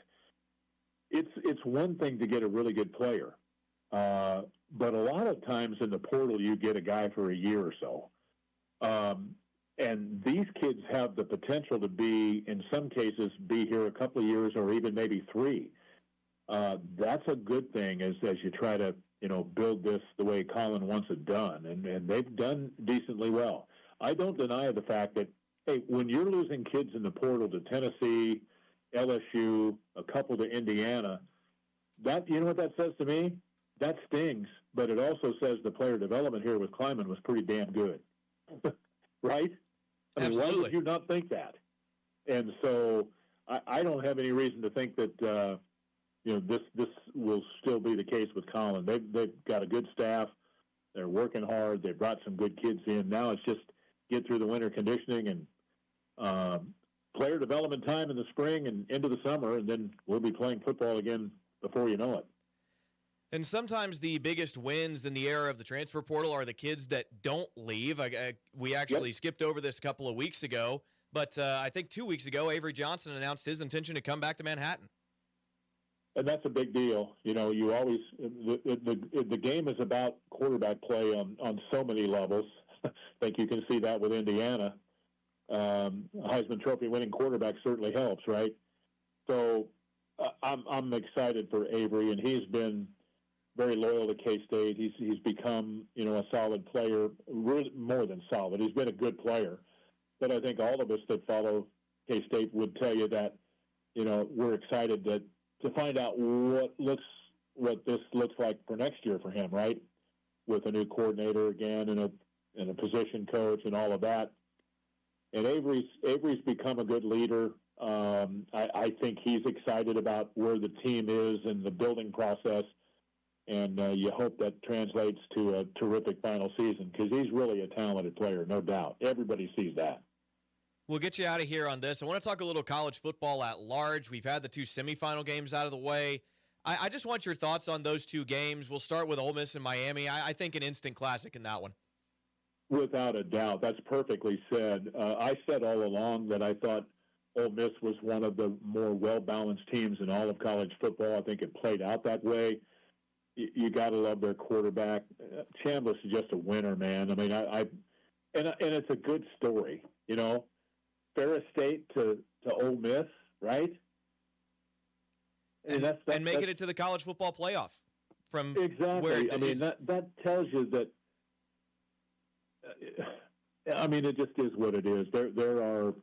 it's one thing to get a really good player, but a lot of times in the portal you get a guy for a year or so. And these kids have the potential to be, in some cases, be here a couple of years or even maybe 3. That's a good thing as you try to, build this the way Colin wants it done. And they've done decently well. I don't deny the fact that, hey, when you're losing kids in the portal to Tennessee, LSU, a couple to Indiana, that, you know what that says to me? That stings, but it also says the player development here with Kleiman was pretty damn good. Right? I mean, why would you not think that? And so I don't have any reason to think that this will still be the case with Colin. They've got a good staff. They're working hard. They brought some good kids in. Now it's just get through the winter conditioning and player development time in the spring and into the summer, and then we'll be playing football again before you know it. And sometimes the biggest wins in the era of the transfer portal are the kids that don't leave. We actually skipped over this a couple of weeks ago, but I think 2 weeks ago, Avery Johnson announced his intention to come back to Manhattan. And that's a big deal. You always the game is about quarterback play on so many levels. I think you can see that with Indiana. Heisman Trophy winning quarterback certainly helps, right? So I'm excited for Avery, and he's been very loyal to K-State. He's become, a solid player, really more than solid. He's been a good player. But I think all of us that follow K-State would tell you that, we're excited to find out what this looks like for next year for him, right? With a new coordinator again and a position coach and all of that. And Avery's become a good leader. I think he's excited about where the team is and the building process. And you hope that translates to a terrific final season because he's really a talented player, no doubt. Everybody sees that. We'll get you out of here on this. I want to talk a little college football at large. We've had the 2 semifinal games out of the way. I just want your thoughts on those 2 games. We'll start with Ole Miss and Miami. I think an instant classic in that one. Without a doubt. That's perfectly said. I said all along that I thought Ole Miss was one of the more well-balanced teams in all of college football. I think it played out that way. You got to love their quarterback. Chambliss is just a winner, man. I mean, and it's a good story, Ferris State to Ole Miss, right? And making it to the college football playoff from exactly. Where it is. That tells you that. It just is what it is. There are,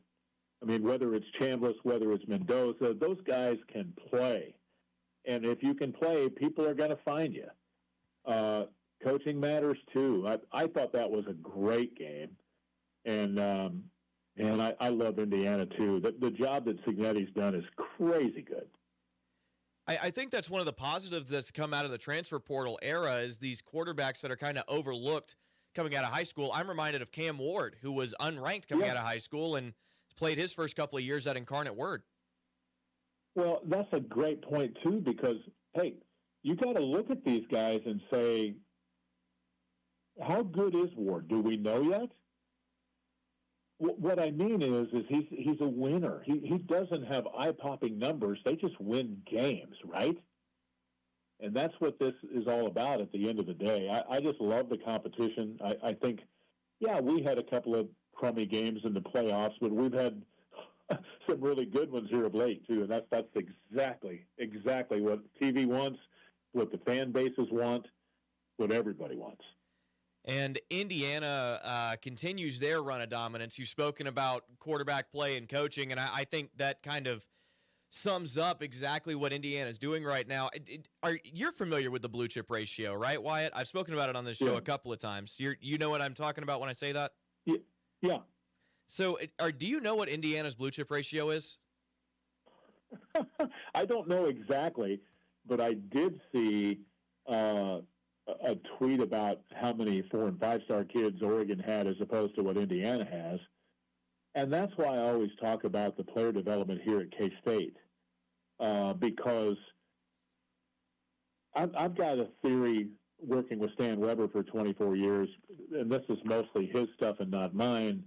whether it's Chambliss, whether it's Mendoza, those guys can play. And if you can play, people are going to find you. Coaching matters, too. I thought that was a great game. And I love Indiana, too. The job that Cignetti's done is crazy good. I think that's one of the positives that's come out of the transfer portal era is these quarterbacks that are kind of overlooked coming out of high school. I'm reminded of Cam Ward, who was unranked coming out of high school and played his first couple of years at Incarnate Word. Well, that's a great point, too, because, hey, you got to look at these guys and say, how good is Ward? Do we know yet? What I mean is he's a winner. He doesn't have eye-popping numbers. They just win games, right? And that's what this is all about at the end of the day. I just love the competition. I think, we had a couple of crummy games in the playoffs, but we've had some really good ones here of late, too. And that's exactly what TV wants, what the fan bases want, what everybody wants. And Indiana continues their run of dominance. You've spoken about quarterback play and coaching, and I think that kind of sums up exactly what Indiana's doing right now. You're familiar with the blue chip ratio, right, Wyatt? I've spoken about it on this show a couple of times. You know what I'm talking about when I say that? Yeah. So do you know what Indiana's blue chip ratio is? I don't know exactly, but I did see a tweet about how many 4- and 5-star kids Oregon had as opposed to what Indiana has. And that's why I always talk about the player development here at K-State, because I've got a theory working with Stan Weber for 24 years, and this is mostly his stuff and not mine,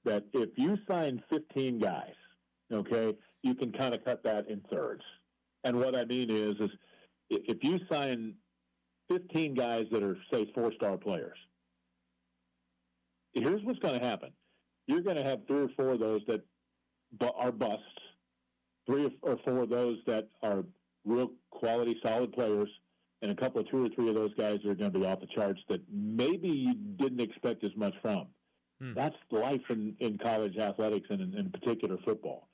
that if you sign 15 guys, okay, you can kind of cut that in thirds. And what I mean is if you sign 15 guys that are, say, 4-star players, here's what's going to happen. You're going to have 3 or 4 of those that are busts, 3 or 4 of those that are real quality, solid players, and a couple of 2 or 3 of those guys are going to be off the charts that maybe you didn't expect as much from. That's life in college athletics and in particular football.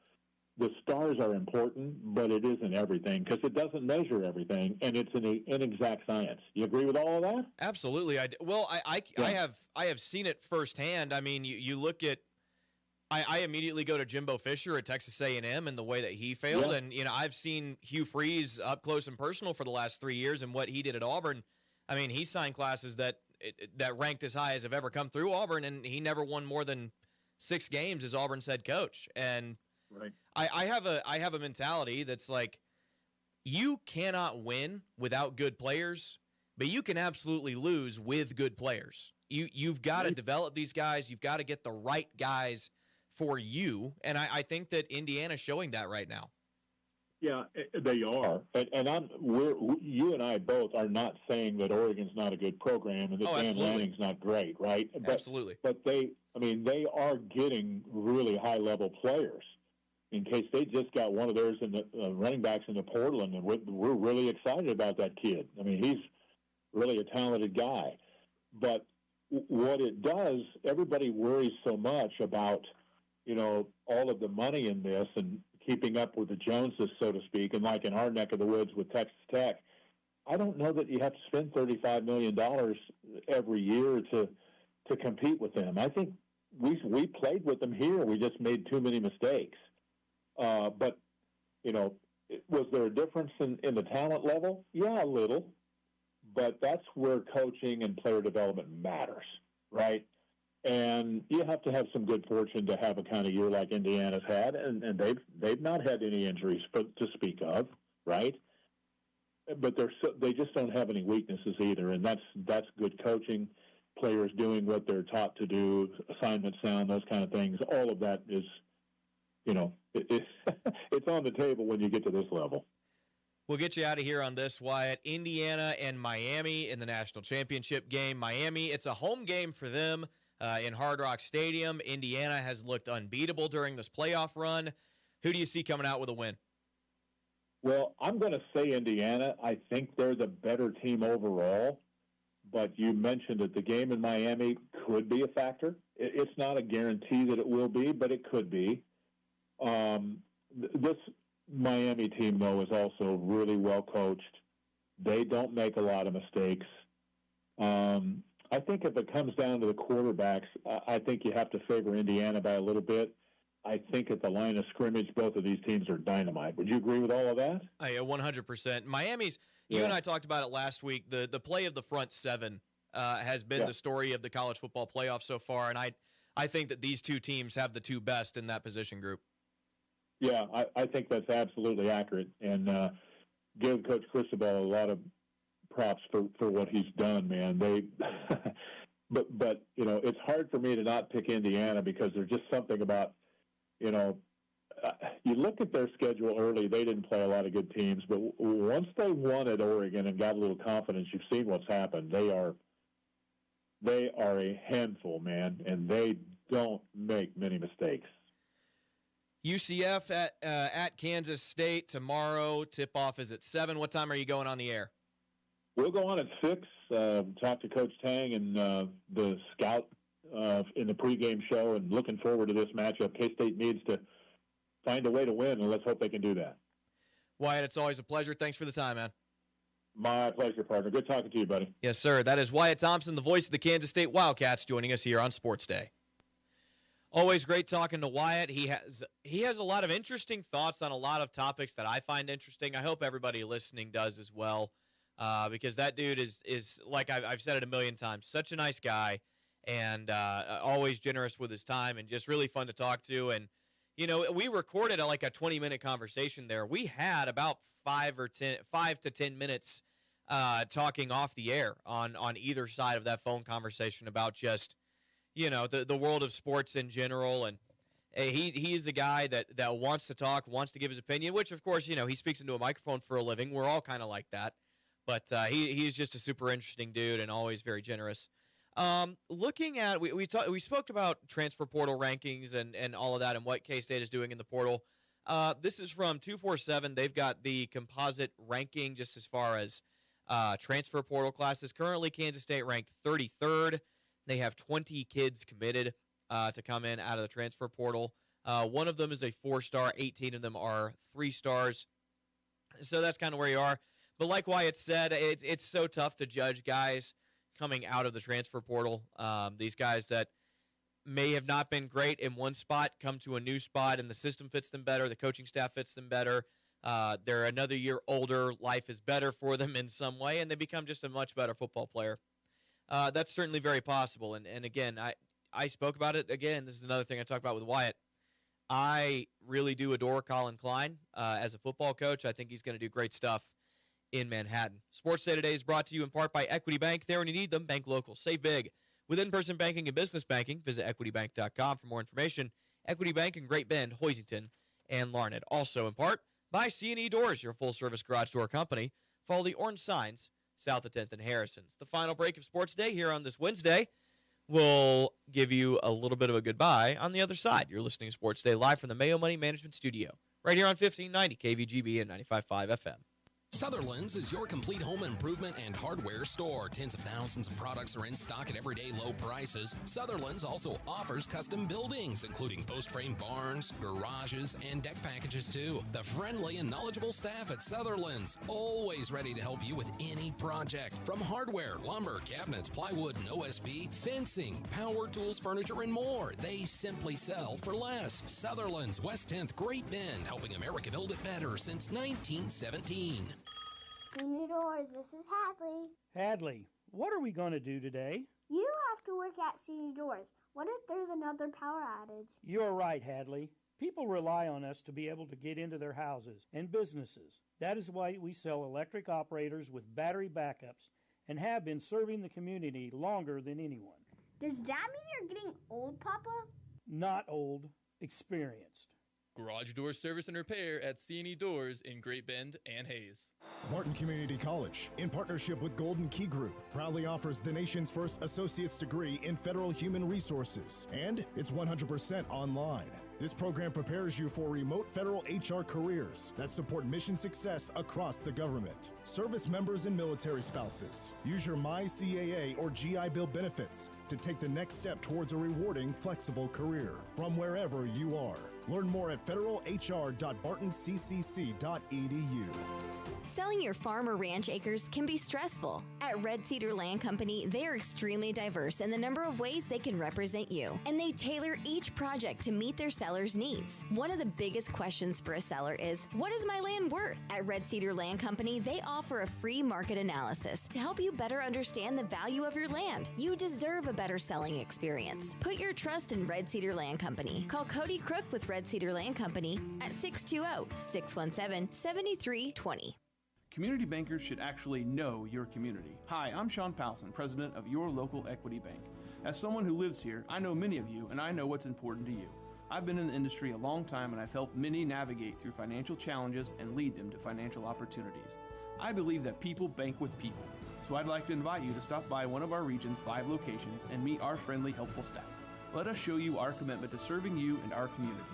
The stars are important, but it isn't everything because it doesn't measure everything, and it's an inexact science. You agree with all of that? Absolutely. I have seen it firsthand. I mean, you look at I immediately go to Jimbo Fisher at Texas A&M and the way that he failed, and I've seen Hugh Freeze up close and personal for the last 3 years and what he did at Auburn. I mean, he signed classes that ranked as high as have ever come through Auburn, and he never won more than 6 games as Auburn's head coach. And right. I have a mentality that's like, you cannot win without good players, but you can absolutely lose with good players. You've got to develop these guys. You've got to get the right guys for you, and I think that Indiana's showing that right now. Yeah, they are, and you and I both are not saying that Oregon's not a good program and that Dan Lanning's not great, right? Absolutely. But they are getting really high level players. In case they just got one of theirs in the running backs in the portal, and we're really excited about that kid. I mean, he's really a talented guy. But what it does, everybody worries so much about, all of the money in this and keeping up with the Joneses, so to speak, and like in our neck of the woods with Texas Tech, I don't know that you have to spend $35 million every year to compete with them. I think we played with them here. We just made too many mistakes. But, was there a difference in the talent level? Yeah, a little. But that's where coaching and player development matters, right? And you have to have some good fortune to have a kind of year like Indiana's had, and they've not had any injuries to speak of, right? But they just don't have any weaknesses either, and that's good coaching, players doing what they're taught to do, assignment sound, those kind of things. All of that is, it's on the table when you get to this level. We'll get you out of here on this, Wyatt. Indiana and Miami in the national championship game. Miami, it's a home game for them in Hard Rock Stadium. Indiana has looked unbeatable during this playoff run. Who do you see coming out with a win? Well, I'm going to say Indiana. I think they're the better team overall, but you mentioned that the game in Miami could be a factor. It's not a guarantee that it will be, but it could be. This Miami team, though, is also really well coached. They don't make a lot of mistakes. I think if it comes down to the quarterbacks, I think you have to favor Indiana by a little bit. I think at the line of scrimmage, both of these teams are dynamite. Would you agree with all of that? 100%. Miami's, you and I talked about it last week, the play of the front seven has been the story of the college football playoff so far, and I think that these two teams have the two best in that position group. Yeah, I think that's absolutely accurate, and give Coach Cristobal a lot of props for what he's done, man. But it's hard for me to not pick Indiana because there's just something about, you look at their schedule early, they didn't play a lot of good teams, but once they won at Oregon and got a little confidence, you've seen what's happened. They are a handful, man, and they don't make many mistakes. UCF at Kansas State tomorrow. Tip-off is at 7. What time are you going on the air? We'll go on at 6. Talk to Coach Tang and the scout in the pregame show, and looking forward to this matchup. K-State needs to find a way to win, and let's hope they can do that. Wyatt, it's always a pleasure. Thanks for the time, man. My pleasure, partner. Good talking to you, buddy. Yes, sir. That is Wyatt Thompson, the voice of the Kansas State Wildcats, joining us here on Sports Day. Always great talking to Wyatt. He has a lot of interesting thoughts on a lot of topics that I find interesting. I hope everybody listening does as well, because that dude is like I've said it a million times, such a nice guy, and always generous with his time, and just really fun to talk to. And we recorded like a 20-minute conversation there. We had about 5 to 10 minutes talking off the air on either side of that phone conversation about just the world of sports in general. And he's a guy that wants to talk, wants to give his opinion, which of course he speaks into a microphone for a living. We're all kind of like that, but he's just a super interesting dude and always very generous. Looking at we spoke about transfer portal rankings and all of that and what K-State is doing in the portal. This is from 247. They've got the composite ranking just as far as transfer portal classes. Currently, Kansas State ranked 33rd. They have 20 kids committed to come in out of the transfer portal. One of them is a 4-star. 18 of them are 3 stars. So that's kind of where you are. But like Wyatt said, it's so tough to judge guys coming out of the transfer portal. These guys that may have not been great in one spot come to a new spot, and the system fits them better. The coaching staff fits them better. They're another year older. Life is better for them in some way, and they become just a much better football player. That's certainly very possible. And again, I spoke about it again. This is another thing I talked about with Wyatt. I really do adore Colin Klein as a football coach. I think he's going to do great stuff in Manhattan. Sports Day Today is brought to you in part by Equity Bank. There when you need them, bank local. Save big. With in-person banking and business banking, visit equitybank.com for more information. Equity Bank in Great Bend, Hoisington, and Larned. Also in part by C&E Doors, your full-service garage door company. Follow the orange signs south of 10th and Harrison's. The final break of Sports Day here on this Wednesday. We'll give you a little bit of a goodbye on the other side. You're listening to Sports Day live from the Mayo Money Management Studio, right here on 1590 KVGB and 95.5 FM. Sutherland's is your complete home improvement and hardware store. Tens of thousands of products are in stock at everyday low prices. Sutherland's also offers custom buildings, including post-frame barns, garages, and deck packages, too. The friendly and knowledgeable staff at Sutherland's, always ready to help you with any project. From hardware, lumber, cabinets, plywood, and OSB, fencing, power tools, furniture, and more. They simply sell for less. Sutherland's, West 10th, Great Bend, helping America build it better since 1917. C&E Doors, this is Hadley. Hadley, what are we going to do today? You have to work at C&E Doors. What if there's another power outage? You're right, Hadley. People rely on us to be able to get into their houses and businesses. That is why we sell electric operators with battery backups and have been serving the community longer than anyone. Does that mean you're getting old, Papa? Not old, experienced. Garage door service and repair at C&E Doors in Great Bend and Hayes. Martin Community College, in partnership with Golden Key Group, proudly offers the nation's first associate's degree in federal human resources, and it's 100% online. This program prepares you for remote federal HR careers that support mission success across the government. Service members and military spouses, use your MyCAA or GI Bill benefits to take the next step towards a rewarding, flexible career from wherever you are. Learn more at federalhr.bartonccc.edu. Selling your farm or ranch acres can be stressful. At Red Cedar Land Company, they are extremely diverse in the number of ways they can represent you, and they tailor each project to meet their seller's needs. One of the biggest questions for a seller is, what is my land worth? At Red Cedar Land Company, they offer a free market analysis to help you better understand the value of your land. You deserve a better selling experience. Put your trust in Red Cedar Land Company. Call Cody Crook with Red Cedar Land Company at 620-617-7320. Community bankers should actually know your community. Hi, I'm Sean Powelson, president of your local Equity Bank. As someone who lives here, I know many of you, and I know what's important to you. I've been in the industry a long time, and I've helped many navigate through financial challenges and lead them to financial opportunities. I believe that people bank with people, so I'd like to invite you to stop by one of our region's 5 locations and meet our friendly, helpful staff. Let us show you our commitment to serving you and our communities.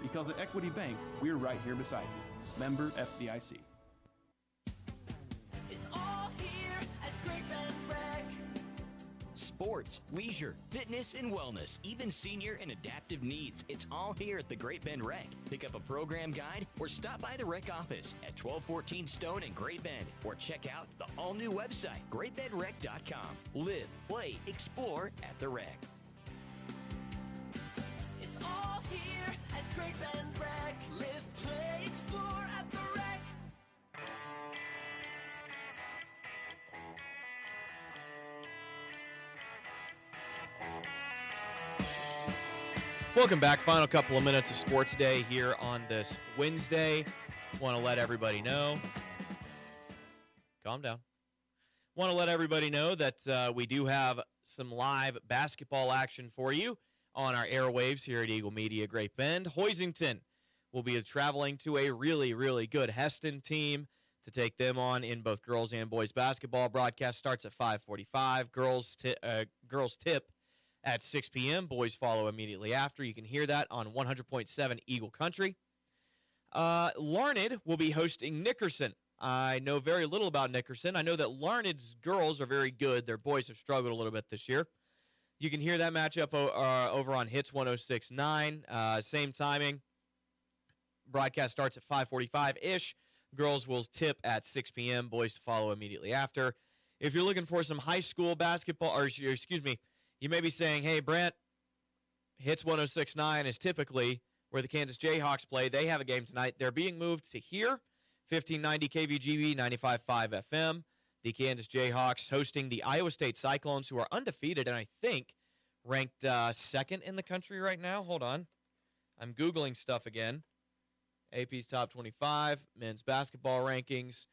Because at Equity Bank, we're right here beside you. Member FDIC. It's all here at Great Bend Rec. Sports, leisure, fitness, and wellness, even senior and adaptive needs. It's all here at the Great Bend Rec. Pick up a program guide or stop by the rec office at 1214 Stone in Great Bend, or check out the all-new website, greatbendrec.com. Live, play, explore at the rec. It's all here at Great Bend Rec. Live, play, explore at the rec. Welcome back. Final couple of minutes of Sports Day here on this Wednesday. Want to let everybody know. Calm down. Want to let everybody know that we do have some live basketball action for you on our airwaves here at Eagle Media Great Bend. Hoisington will be traveling to a really, really good Heston team to take them on in both girls and boys basketball. Broadcast starts at 5:45. Girls tip at 6 p.m. Boys follow immediately after. You can hear that on 100.7 Eagle Country. Larned will be hosting Nickerson. I know very little about Nickerson. I know that Larned's girls are very good. Their boys have struggled a little bit this year. You can hear that matchup over on Hits 106.9. Same timing. Broadcast starts at 5:45-ish. Girls will tip at 6 p.m. Boys to follow immediately after. If you're looking for some high school basketball, or excuse me, you may be saying, hey, Brent, Hits 106.9 is typically where the Kansas Jayhawks play. They have a game tonight. They're being moved to here, 1590 KVGB, 95.5 FM. The Kansas Jayhawks hosting the Iowa State Cyclones, who are undefeated and I think ranked second in the country right now. Hold on. I'm Googling stuff again. AP's Top 25, men's basketball rankings.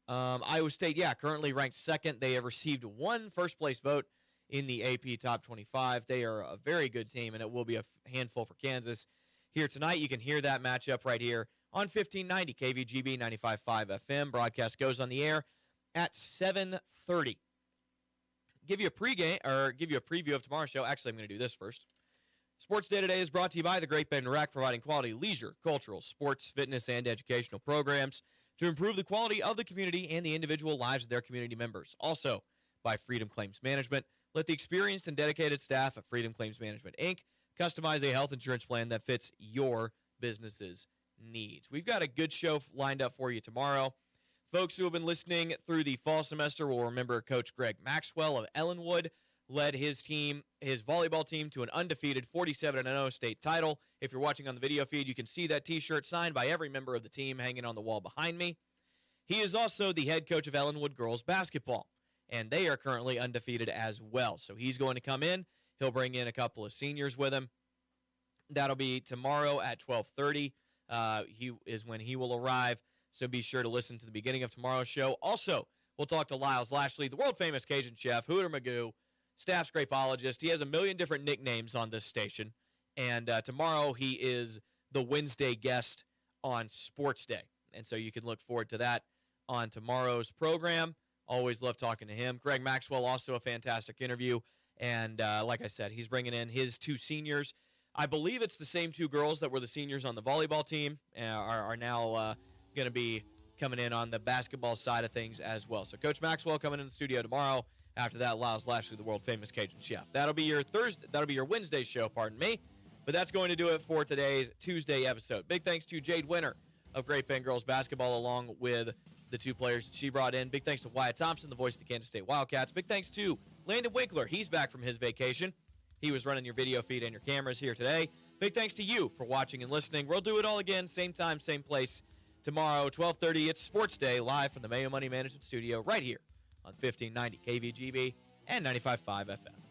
Iowa State, currently ranked second. They have received one first-place vote in the AP Top 25. They are a very good team, and it will be a handful for Kansas here tonight. You can hear that matchup right here on 1590 KVGB 95.5 FM. Broadcast goes on the air at 7:30. Give you a preview of tomorrow's show. Actually, I'm going to do this first. Sports Day Today is brought to you by the Great Bend Rec, providing quality leisure, cultural, sports, fitness, and educational programs to improve the quality of the community and the individual lives of their community members. Also, by Freedom Claims Management. Let the experienced and dedicated staff at Freedom Claims Management, Inc. customize a health insurance plan that fits your business's needs. We've got a good show lined up for you tomorrow. Folks who have been listening through the fall semester will remember Coach Greg Maxwell of Ellenwood led his team, his volleyball team, to an undefeated 47-0 state title. If you're watching on the video feed, you can see that T-shirt signed by every member of the team hanging on the wall behind me. He is also the head coach of Ellenwood girls basketball, and they are currently undefeated as well. So he's going to come in. He'll bring in a couple of seniors with him. That'll be tomorrow at 12:30. He is when he will arrive, so be sure to listen to the beginning of tomorrow's show. Also, we'll talk to Lyles Lashley, the world-famous Cajun chef, Hooter Magoo, staff scrapeologist. He has a million different nicknames on this station, and tomorrow he is the Wednesday guest on Sports Day, and so you can look forward to that on tomorrow's program. Always love talking to him. Greg Maxwell, also a fantastic interview, and like I said, he's bringing in his two seniors. I believe it's the same two girls that were the seniors on the volleyball team are now going to be coming in on the basketball side of things as well. So Coach Maxwell coming in the studio tomorrow. After that, Lyles Lashley, the world-famous Cajun chef. That'll be your Wednesday show, pardon me. But that's going to do it for today's Tuesday episode. Big thanks to Jade Winter of Great Bend Girls Basketball, along with the two players that she brought in. Big thanks to Wyatt Thompson, the voice of the Kansas State Wildcats. Big thanks to Landon Winkler. He's back from his vacation. He was running your video feed and your cameras here today. Big thanks to you for watching and listening. We'll do it all again, same time, same place, tomorrow, 12:30. It's Sports Day, live from the Mayo Money Management Studio right here on 1590 KVGB and 95.5 FM.